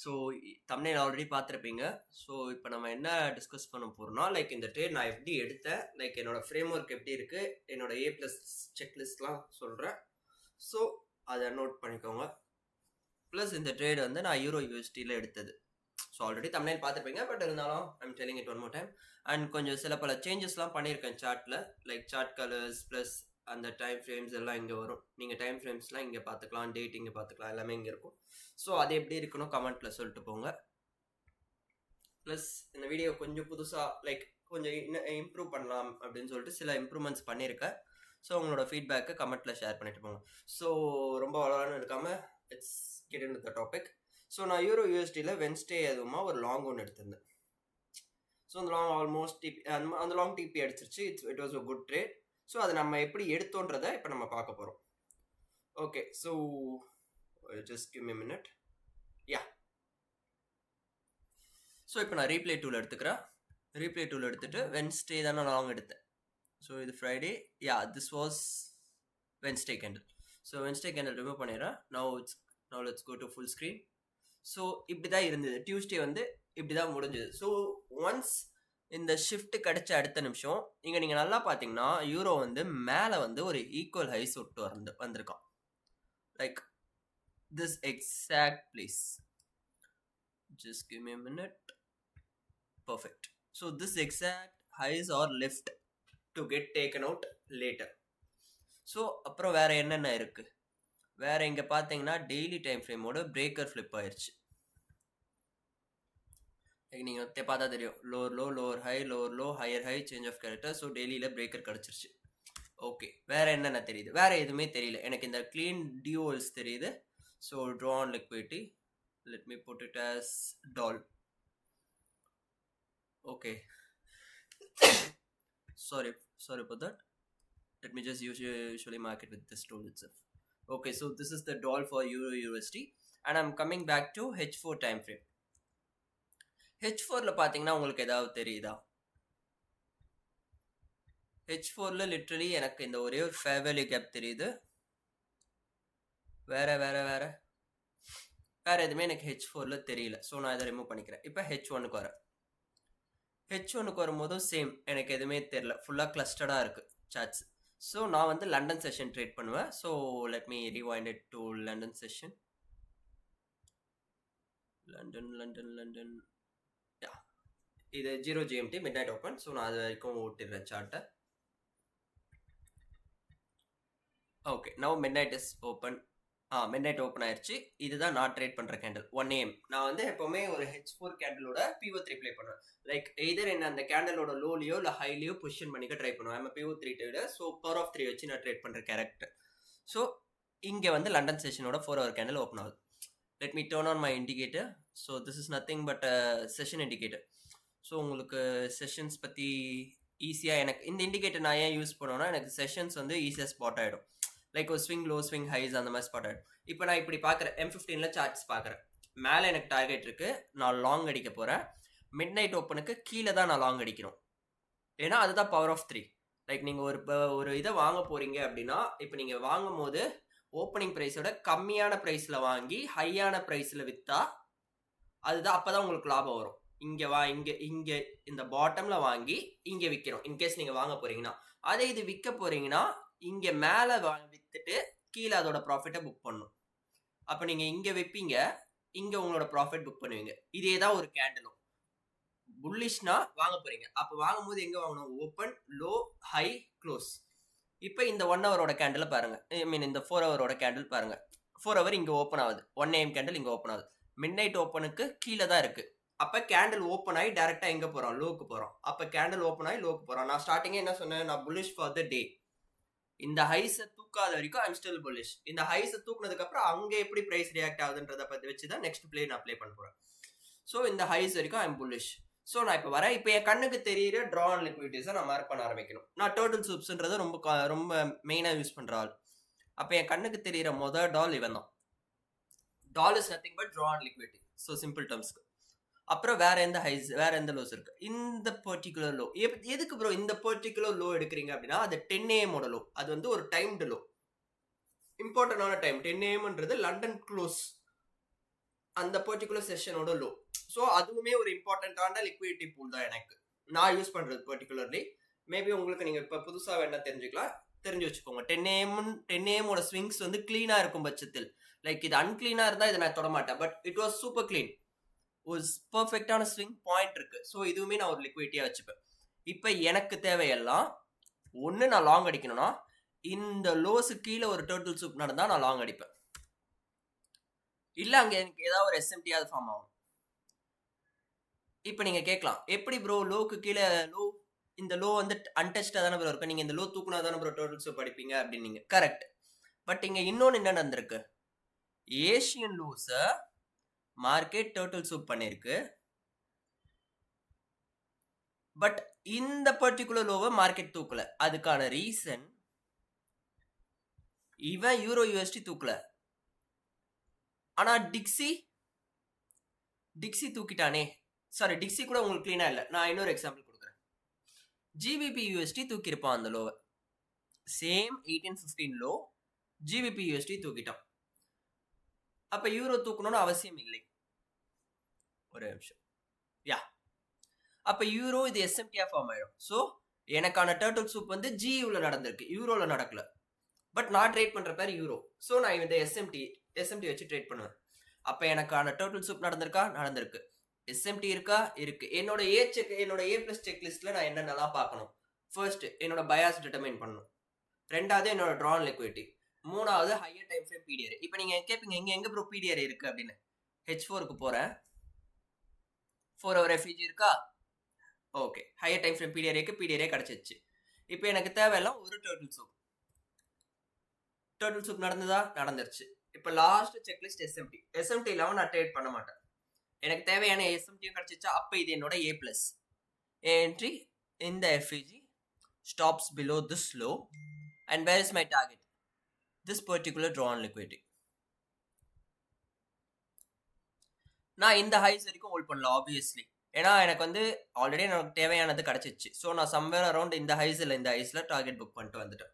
So thumbnail already பார்த்துருப்பீங்க. So இப்போ நம்ம என்ன டிஸ்கஸ் பண்ண போகிறோம்னா, லைக் இந்த ட்ரேட் நான் எப்படி எடுத்தேன், லைக் என்னோட ஃப்ரேம் ஒர்க் எப்படி இருக்குது, என்னோட A+ செக்லிஸ்ட்லாம் சொல்கிறேன். ஸோ அதை நோட் பண்ணிக்கோங்க. ப்ளஸ் இந்த ட்ரேட் வந்து நான் EURUSDயில் எடுத்தது. ஸோ ஆல்ரெடி தம்ப்நெயில் பார்த்துருப்பீங்க, பட் இருந்தாலும் I'm telling it one more time. And கொஞ்சம் சில பல சேஞ்சஸ்லாம் பண்ணியிருக்கேன் சார்ட்டில், லைக் சார்ட் கலர்ஸ் ப்ளஸ் அந்த டைம் ஃப்ரேம்ஸ் எல்லாம் இங்கே வரும். நீங்கள் டைம் ஃப்ரேம்ஸ்லாம் இங்கே பார்த்துக்கலாம், டேட் இங்கே பார்த்துக்கலாம், எல்லாமே இங்கே இருக்கும். ஸோ அது எப்படி இருக்கணும் கமெண்ட்டில் சொல்லிட்டு போங்க. ப்ளஸ் இந்த வீடியோ கொஞ்சம் புதுசாக லைக் கொஞ்சம் இம்ப்ரூவ் பண்ணலாம் அப்படின்னு சொல்லிட்டு சில இம்ப்ரூவ்மெண்ட்ஸ் பண்ணியிருக்கேன். ஸோ உங்களோட ஃபீட்பேக்கை கமெண்ட்டில் ஷேர் பண்ணிட்டு போங்க. ஸோ ரொம்ப வளரானு இருக்காமல் it's get in the topic. So நான் EURUSDயில் வென்ஸ்டே எதுவுமா ஒரு லாங் ஒன்று எடுத்திருந்தேன். ஸோ அந்த லாங் ஆல்மோஸ்ட் டிபி அந்த லாங் டிபி அடிச்சிருச்சு. It was a good trade. So அதை நம்ம எப்படி எடுத்தோன்றதை இப்போ நம்ம பார்க்க போகிறோம். Okay, so just give me a minute. Yeah, so இப்போ நான் ரீப்ளே டூல் எடுத்துக்கிறேன். ரீப்ளே டூல் எடுத்துகிட்டு வென்ஸ்டே தான் நான் லாங் எடுத்தேன். ஸோ இது Friday. Yeah, this was Wednesday candle. So Wednesday candle remove பண்ணிடுறேன். Now let's go to full screen. So இப்படி தான் இருந்தது. டியூஸ்டே வந்து இப்படி தான் முடிஞ்சது. ஸோ ஒன்ஸ் இந்த ஷிஃப்ட் கிடைச்ச அடுத்த நிமிஷம் இங்கே நீங்கள் நல்லா பார்த்தீங்கன்னா யூரோ வந்து மேலே வந்து ஒரு ஈக்குவல் ஹைஸ் விட்டு வந்திருக்கான். Like this exact place. Just give me a minute. Perfect. So this exact highs are left to get taken out later. So அப்புறம் வேற என்னென்ன இருக்கு? வேற இங்கே பார்த்தீங்கன்னா டெய்லி டைம் ஃப்ரேமோட பிரேக்கர் ஃப்ளிப் ஆயிடுச்சு. நீங்கள் பார்த்தா தெரியும், lower low, lower high, lower low, higher high, change of character. So டெய்லியில் பிரேக்கர் கிடச்சிருச்சு. ஓகே, வேற என்னென்ன தெரியுது? வேற எதுவுமே தெரியல எனக்கு. இந்த க்ளீன் டியூவல்ஸ் தெரியுது. So draw on liquidity, let me put it as doll. Okay. sorry about that. Let me just usually mark it with this tool itself. Okay, so this is the doll for EURUSD and I'm coming back to H4 time frame. H4ல பாத்தீங்கன்னா உங்களுக்கு ஏதாவது தெரியுதா? H4ல literally எனக்கு இந்த ஒரே ஒரு fair value gap தெரியுது. வேற எதுவுமே எனக்கு H4ல தெரியல. ஸோ நான் இதை ரிமூவ் பண்ணிக்கிறேன். இப்போ H1க்கு வரேன். H1க்கு வரும்போதும் சேம், எனக்கு எதுவுமே தெரியல, ஃபுல்லாக கிளஸ்டர்டாக இருக்குது சார்ட்ஸ். ஸோ நான் வந்து லண்டன் செஷன் ட்ரேட் பண்ணுவேன். So let me rewind it to London session. London yeah, இது 0 GMT midnight open. So நான் அது வரைக்கும் ஓட்டிடுறேன் சார்ட்டை. Okay, now midnight is open. Midnight open ஆயிடுச்சு. இதுதான் நான் ட்ரேட் பண்ணுற கேண்டில் 1 AM. நான் வந்து எப்போவுமே ஒரு H4 கேண்டிலோட PO3 ப்ளே பண்ணுவேன். லைக் எதர் என்ன அந்த கேண்டலோட லோலியோ இல்லை ஹைலியோ பொசிஷன் பண்ணிக்க ட்ரை பண்ணுவேன். நம்ம PO3 trade. So power of 3 வச்சு நான் ட்ரேட் பண்ணுற கேரக்டர். ஸோ இங்கே வந்து லண்டன் செஷனோட 4 hour கேண்டில் ஓப்பன் ஆகுது. Let me turn on my indicator. So this is nothing but session indicator. So உங்களுக்கு செஷன்ஸ் பற்றி ஈஸியாக எனக்கு இந்த இண்டிகேட்டர் நான் ஏன் யூஸ் பண்ணுவேன்னா, எனக்கு செஷன்ஸ் வந்து ஈஸியாக ஸ்பாட் ஆகிடும். லைக் ஒரு ஸ்விங் லோ, ஸ்விங் ஹைஸ் அந்த மாதிரி ஸ்பாட் ஆகிடும். இப்போ நான் இப்படி பார்க்குறேன், M15ல சார்ட்ஸ் பார்க்குறேன். மேலே எனக்கு டார்கெட் இருக்குது, நான் லாங் அடிக்க போகிறேன். மிட் நைட் ஓப்பனுக்கு கீழே தான் நான் லாங் அடிக்கணும். ஏன்னா அதுதான் பவர் ஆஃப் 3. லைக் நீங்கள் ஒரு இதை வாங்க போகிறீங்க அப்படின்னா, இப்போ நீங்கள் வாங்கும் போது ஓப்பனிங் ப்ரைஸோட கம்மியான ப்ரைஸில் வாங்கி ஹையான ப்ரைஸில் விற்றா அதுதான் அப்போ தான் உங்களுக்கு லாபம் வரும். இங்கே இந்த பாட்டமில் வாங்கி இங்கே விற்கணும் இன்கேஸ் நீங்கள் வாங்க போகிறீங்கன்னா. அதே இது விற்க போகிறீங்கன்னா இங்கே மேலே விற்றுட்டு கீழே அதோட ப்ராஃபிட்டை புக் பண்ணணும். அப்போ நீங்கள் இங்கே விற்பீங்க, இங்கே உங்களோட ப்ராஃபிட் புக் பண்ணுவீங்க. இதே தான் ஒரு கேண்டலும். புல்லிஷ்னா வாங்க போகிறீங்க, அப்போ வாங்கும்போது எங்கே வாங்கணும்? Open, low, high, close. இப்போ இந்த 1 hour கேண்டில் பாருங்கள், ஐ மீன் இந்த 4 hour கேண்டில் பாருங்கள். 4 hour இங்கே ஓப்பன் ஆகுது, 1 AM கேண்டில் இங்கே ஓப்பன் ஆகுது. மிட் நைட் ஓப்பனுக்கு கீழே தான் இருக்குது. அப்போ கேண்டில் ஓப்பன் ஆகி டேரெக்டாக எங்கே போகிறோம்? லோக்கு போகிறோம். அப்போ கேண்டில் ஓப்பன் ஆகி லோக்கு போகிறோம். நான் ஸ்டார்டிங்கே என்ன சொன்னேன்? நான் புல்லிஷ் ஃபார் த டே. இந்த ஹைஸை தூக்காத வரைக்கும் ஐம் ஸ்டில் புல்லிஷ். இந்த ஹைஸை தூக்குனதுக்கு அப்புறம் அங்கே எப்படி பிரைஸ் ரியாக்ட் ஆகுதுன்றதை பற்றி வச்சு தான் நெக்ஸ்ட் பிளே நான் ப்ளே பண்ண போகிறேன். ஸோ இந்த ஹைஸ் வரைக்கும் ஐம் புல்லிஷ். ஸோ நான் இப்போ வரேன். இப்போ என் கண்ணுக்கு தெரியிற ட்ரா ஆன் லிக்விடிட்டிஸை நான் மார்க் பண்ண ஆரம்பிக்கணும். நான் டோட்டல் சூப்ஸ்ன்றதை ரொம்ப மெயினாக யூஸ் பண்ணுற ஆள். அப்போ என் கண்ணுக்கு தெரியிற மொதல் டால் இவன் தான். DOL is nothing but draw on liquidity. So simple டேர்ம்ஸ்க்கு அப்புறம் வேற எந்த ஹைஸ், வேற எந்த லோஸ் இருக்கு? இந்த பர்டிகுலர் லோ. எதுக்கு ப்ரோ இந்த பர்டிகுலர் லோ எடுக்கிறீங்க அப்படின்னா, அது 10 AM லோ. அது வந்து ஒரு டைம்டு லோ, இம்பார்ட்டன்டான டைம். 10 AM London close. அந்த பர்டிகுலர் செஷனோட லோ. ஸோ அதுவுமே ஒரு இம்பார்ட்டண்ட்டான லிக்விடிட்டி பூல் தான் எனக்கு, நான் யூஸ் பண்ணுறது பர்டிகுலர்லி. மேபி உங்களுக்கு நீங்கள் இப்போ புதுசாக வேணா தெரிஞ்சுக்கலாம், தெரிஞ்சு வச்சுக்கோங்க. 10 AM ஸ்விங்ஸ் வந்து க்ளீனாக இருக்கும் பட்சத்தில், லைக் இது அன்க்ளீனாக இருந்தால் இதை நான் தொட மாட்டேன், but it was super clean, ஒரு பர்ஃபெக்டான ஸ்விங் பாயிண்ட் இருக்கு. ஸோ இதுவுமே நான் ஒரு லிக்விடிட்டியாக வச்சுப்பேன். இப்போ எனக்கு தேவையெல்லாம் ஒன்று, நான் லாங் அடிக்கணும்னா இந்த லோஸு கீழே ஒரு டர்ட்டில் சூப் நடந்தால் நான் லாங் அடிப்பேன், இல்லை அங்கே எனக்கு ஏதாவது ஒரு எஸ்எம்டியாவது ஃபார்ம் ஆகும். இப்போ நீங்கள் கேட்கலாம், எப்படி ப்ரோ லோக்கு கீழே லோ, இந்த லோ வந்து அன்டச்டாக தானே ப்ரோ இருக்கும், நீங்கள் இந்த லோ தூக்குனா தானே ப்ரோ டர்ட்டில் சூப் அடிப்பீங்க அப்படின்னு. கரெக்ட். பட் இங்கே இன்னொன்று என்ன நடந்திருக்கு, ஏஷியன் லோஸை மார்க்கெட் டர்ட்டில் சூப் பண்ணியிருக்கு, பட் இந்த பர்டிகுலர் லோவை மார்க்கெட் தூக்கல. அதுக்கான ரீசன், இவன் யூரோ யூஎஸ்டி தூக்கல, ஆனா டிக்ஸி தூக்கிட்டானே. சாரி, டிக்ஸி கூட உங்களுக்கு கிளீனா இல்லை. நான் இன்னொரு எக்ஸாம்பிள் கொடுக்குறேன். ஜிபிபி யூஎஸ்டி தூக்கியிருப்பான் அந்த லோவை, சேம் 1815 லோ ஜிபிபி யூஎஸ்டி தூக்கிட்டான். அப்ப யூரோ தூக்கணும்னு அவசியம் இல்லை. ஒரு நிமிஷம். யா, அப்ப யூரோ இது எஸ்எம்டியா ஃபார்ம் ஆயிடும். ஸோ எனக்கான டர்ட்டில் சூப் வந்து ஜியூல நடந்திருக்கு, யூரோல நடக்கல. பட் நான் ட்ரேட் பண்ற பேர் யூரோ. ஸோ நான் இந்த எஸ்எம்டி வச்சு ட்ரேட் பண்ணுவேன். அப்ப எனக்கான டர்ட்டில் சூப் நடந்திருக்கா? நடந்திருக்கு. எஸ்எம்டி இருக்கா? இருக்கு. என்னோட ஏ பிளஸ் செக் லிஸ்ட்ல நான் என்னென்னலாம் பார்க்கணும். ஃபர்ஸ்ட் என்னோட பயாஸ் டிட்டர்மைன் பண்ணணும். ரெண்டாவது என்னோட ட்ரான் லிக்விடிட்டி. மூணாவது ஹையர் டைம் ஃப்ரேம் பிடிஆர். இப்போ நீங்க கேட்பீங்க, எங்க ப்ரோ பிடிஆர் இருக்கு அப்படின்னு. H4க்கு போறேன். 4 hour FEG இருக்கா? ஓகே, ஹையர் டைம் ஃப்ரேம் பிடிஆரே கிடைச்சிச்சு. இப்போ எனக்கு தேவையெல்லாம் ஒரு டர்ட்டில் சூப் நடந்ததா? நடந்துருச்சு. இப்போ லாஸ்ட் செக்லிஸ்ட் எஸ்எம்டி இல்லாமல் நான் ட்ரேட் பண்ண மாட்டேன். எனக்கு தேவையான எஸ்எம்டியும் கிடைச்சிச்சா? அப்போ இது என்னோட A பிளஸ் என்ட்ரி. இந்த FEG stops below this low, and where is my target? This particular drawn liquidity. நான் இந்த ஹைஸ் வரைக்கும் ஹோல்ட் பண்ணல ஆப்வியஸ்லி, ஏன்னா எனக்கு வந்து ஆல்ரெடி எனக்கு தேவையானது கிடைச்சிச்சு. ஸோ நான் சம்வேர் அரௌண்ட் இந்த ஹைஸில் டார்கெட் புக் பண்ணிட்டு வந்துட்டேன்.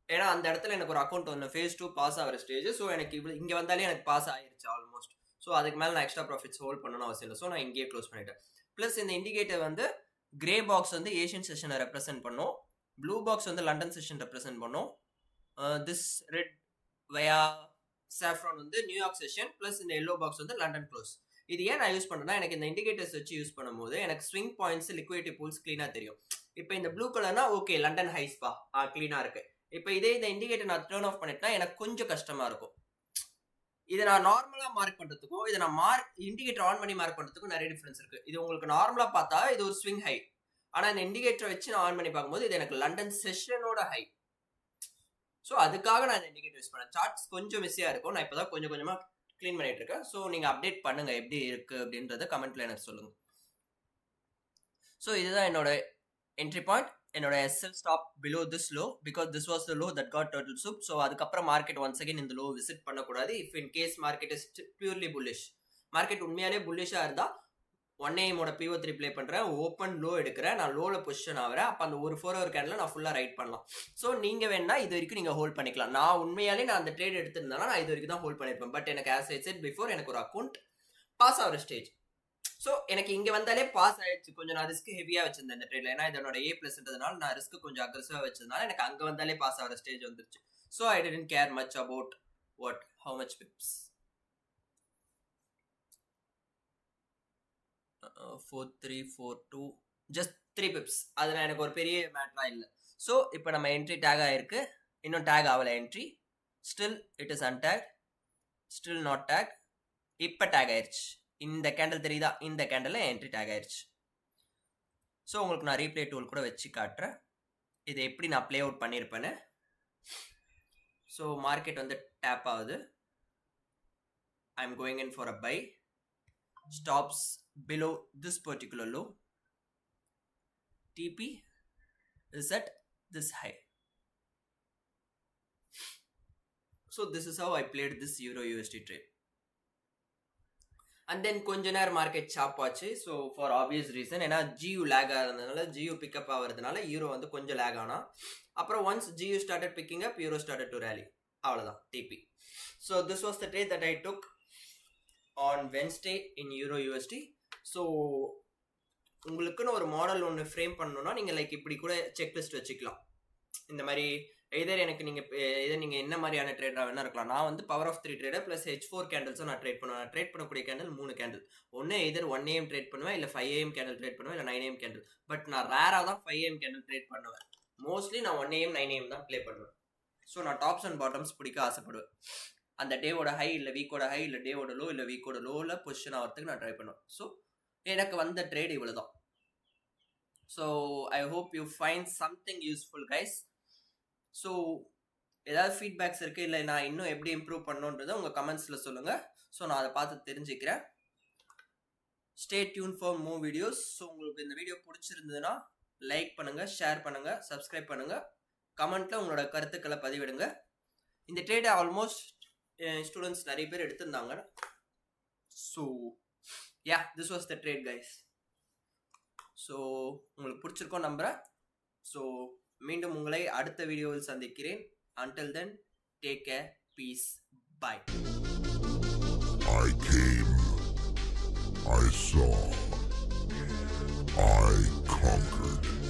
ஏன்னா அந்த இடத்துல எனக்கு ஒரு அக்கௌண்ட் ஒன்று phase 2 பாஸ் ஆகிற ஸ்டேஜ். ஸோ எனக்கு இங்கே வந்தாலே எனக்கு பாஸ் ஆகிருச்சு ஆல்மோஸ்ட். ஸோ அதுக்கு மேலே நான் எக்ஸ்ட்ரா ப்ராஃபிட்ஸ் ஹோல்ட் பண்ணணும் அவசியம் இல்லை. ஸோ நான் இங்கேயே க்ளோஸ் பண்ணிட்டேன். ப்ளஸ் இந்த இண்டிகேட்டர் வந்து கிரே பாக்ஸ் வந்து ஏஷியன் செஷனை ரெப்ரசென்ட் பண்ணும், ப்ளூ பாக்ஸ் வந்து லண்டன் செஷன் ரெப்ரசென்ட் பண்ணும், திஸ் ரெட் வயா சாஃப்ரான் வந்து நியூயார்க் செஷன், ப்ளஸ் இந்த எல்லோ பாக்ஸ் வந்து லண்டன் க்ளோஸ். இது ஏன் நான் யூஸ் பண்ணுறேன்னா, எனக்கு இந்த இண்டிகேட்டர்ஸ் வச்சு யூஸ் பண்ணும்போது எனக்கு ஸ்விங் பாயிண்ட்ஸ், லிக்விடிட்டி பூல்ஸ் க்ளீனாக தெரியும். இப்போ இந்த ப்ளூ கலர்னா ஓகே லண்டன் ஹைஸ்பா க்ளீனாக இருக்கு. இப்போ இதே இந்த இண்டிகேட்டர் நான் டர்ன் ஆஃப் பண்ணிட்டேன்னா எனக்கு கொஞ்சம் கஷ்டமாக இருக்கும். இதை நான் நார்மலாக மார்க் பண்ணுறதுக்கும் இதை நான் இண்டிகேட்டர் ஆன் பண்ணி மார்க் பண்ணுறதுக்கும் நிறைய டிஃப்ரென்ஸ் இருக்குது. இது உங்களுக்கு நார்மலாக பார்த்தா இது ஒரு ஸ்விங் ஹை, ஆனால் இந்த இண்டிகேட்டரை வச்சு நான் ஆன் பண்ணி பார்க்கும்போது இது எனக்கு லண்டன் செஷனோட ஹை. ஸோ அதுக்காக நான் இந்த இண்டிகேட்டர் யூஸ் பண்ணேன். சார்ட்ஸ் கொஞ்சம் மிஸ்ஸியாக இருக்கும், நான் இப்போ தான் கொஞ்சம் கொஞ்சமாக க்ளீன் பண்ணிட்டு இருக்கேன். ஸோ நீங்கள் அப்டேட் பண்ணுங்கள் எப்படி இருக்குது அப்படின்றத கமெண்ட்டில் எனக்கு சொல்லுங்கள். ஸோ இதுதான் என்னோட என்ட்ரி பாயிண்ட். என்னோட SL stop below this low because this was the low that got turtle soup. So அதுக்கப்புறம் மார்க்கெட் ஒன்ஸ் அகைன் இந்த லோ விசிட் பண்ணக்கூடாது. If in case market is purely bullish, market உண்மையாலே புல்லிஷாக இருந்தால் 1 AM PO3 play பண்ணுறேன், open low எடுக்கிறேன், நான் லோவில் position ஆகிறேன். அப்போ அந்த ஒரு 4 hour கேண்டில் நான் ஃபுல்லாக ரைட் பண்ணலாம். ஸோ நீங்கள் வேணா இது வரைக்கும் நீங்கள் ஹோல்ட் பண்ணிக்கலாம். நான் உண்மையாலே நான் அந்த ட்ரேட் எடுத்திருந்தாலும் நான் இது வரைக்கும் தான் ஹோல்ட் பண்ணியிருப்பேன். பட் எனக்கு ஆஸ் ஐ செட் பிஃபோர் எனக்கு ஒரு அக்கௌண்ட் பாஸ் ஆகிற ஸ்டேஜ். ஸோ எனக்கு இங்கே வந்தாலே பாஸ் ஆயிடுச்சு. கொஞ்சம் நான் ரிஸ்க் ஹெவியாக வச்சிருந்தேன் இந்த ட்ரேட்ல, ஏன்னா இதனோட A பிளஸ்ன்றதுனால நான் ரிஸ்க் கொஞ்சம் அக்ரெசிவாக வச்சதுனால எனக்கு அங்கே வந்தாலே பாஸ் ஆகிற ஸ்டேஜ் வந்துருச்சு. So I didn't care much about how much pips. 4342 just 3 pips. அதில் எனக்கு ஒரு பெரிய மேட்டரா இல்லை. ஸோ இப்போ நம்ம என்ட்ரி டேக் ஆகிருக்கு, இன்னும் டேக் ஆகலை entry, still it is untake, still not take. இப்போ டேக் ஆயிடுச்சு. இந்த கேண்டில் தெரியுதா? இந்த கேண்டில் என்ட்ரி டேக் ஆயிடுச்சு. ஸோ உங்களுக்கு நான் ரீப்ளே டூல் கூட வச்சு காட்டுறேன் இதை எப்படி நான் ப்ளே அவுட் பண்ணியிருப்பேன்னு. ஸோ மார்க்கெட் வந்து டேப் ஆகுது, I am going in for a buy, stops below this particular low, TP is at this high. So this is how I played this Euro USD trade. And then கொஞ்ச நேரம் market சாப் ஆச்சு. So for obvious reason, ஏன்னா GU lakh ஆகிறதுனால, GU pickup ஆகிறதுனால euro வந்து கொஞ்சம் லேக் ஆனா, அப்புறம் once GU started picking up, Euro started to rally. அவ்வளோதான் TP. So this was the trade that I took. On Wednesday in euro USD. So உங்களுக்குன்னு ஒரு மாடல் ஒன்று ஃப்ரேம் பண்ணணும்னா நீங்கள் லைக் இப்படி கூட செக்லிஸ்ட் வச்சுக்கலாம். இந்த மாதிரி எதர் எனக்கு நீங்கள் என்ன மாதிரியான ட்ரேடாக வேணா இருக்கலாம். நான் வந்து power of 3 trader plus H4 கேண்டில்ஸும் நான் ட்ரேட் பண்ணுவேன். ட்ரேட் பண்ணக்கூடிய கேண்டில் 3 கேண்டில். ஒன்று எதர் 1 AM ட்ரேட் பண்ணுவேன், இல்லை 5 AM கேண்டில் ட்ரேட் பண்ணுவேன், இல்லை 9 AM கேண்டில். பட் நான் ரேராக தான் 5 AM கேண்டில் ட்ரேட் பண்ணுவேன். மோஸ்ட்லி நான் 1 AM 9 AM தான் ப்ளே பண்ணுவேன். ஸோ நான் டாப்ஸ் அண்ட் பாட்டம்ஸ் பிடிக்க ஆசைப்படுவேன். அந்த டேவோட ஹை இல்லை வீக்கோட ஹை இல்லை டேவோட லோ இல்லை வீக்கோட லோவில் பொசிஷன் ஆகிறதுக்கு நான் ட்ரை பண்ணுவேன். ஸோ எனக்கு வந்த ட்ரேட் இவ்வளோ தான். So I hope you find something useful guys. So ஏதாவது ஃபீட்பேக்ஸ் இருக்குது, இல்லை நான் இன்னும் எப்படி இம்ப்ரூவ் பண்ணணுன்றதை உங்கள் கமெண்ட்ஸில் சொல்லுங்கள். ஸோ நான் அதை பார்த்து தெரிஞ்சுக்கிறேன். Stay tune for more videos. So உங்களுக்கு இந்த வீடியோ பிடிச்சிருந்ததுன்னா லைக் பண்ணுங்கள், ஷேர் பண்ணுங்கள், சப்ஸ்கிரைப் பண்ணுங்கள், கமெண்ட்டில் உங்களோட கருத்துக்களை பதிவிடுங்க. இந்த ட்ரேடை ஆல்மோஸ்ட் ஸ்டூடெண்ட்ஸ் நிறைய பேர் எடுத்திருந்தாங்க. So yeah, this was the trade guys. So உங்களுக்கு பிடிச்சிருக்கோம் நம்புகிறேன். ஸோ மீண்டும் உங்களை அடுத்த வீடியோவில் சந்திக்கிறேன். Until then, take care, peace, bye. I came, I saw, I conquered.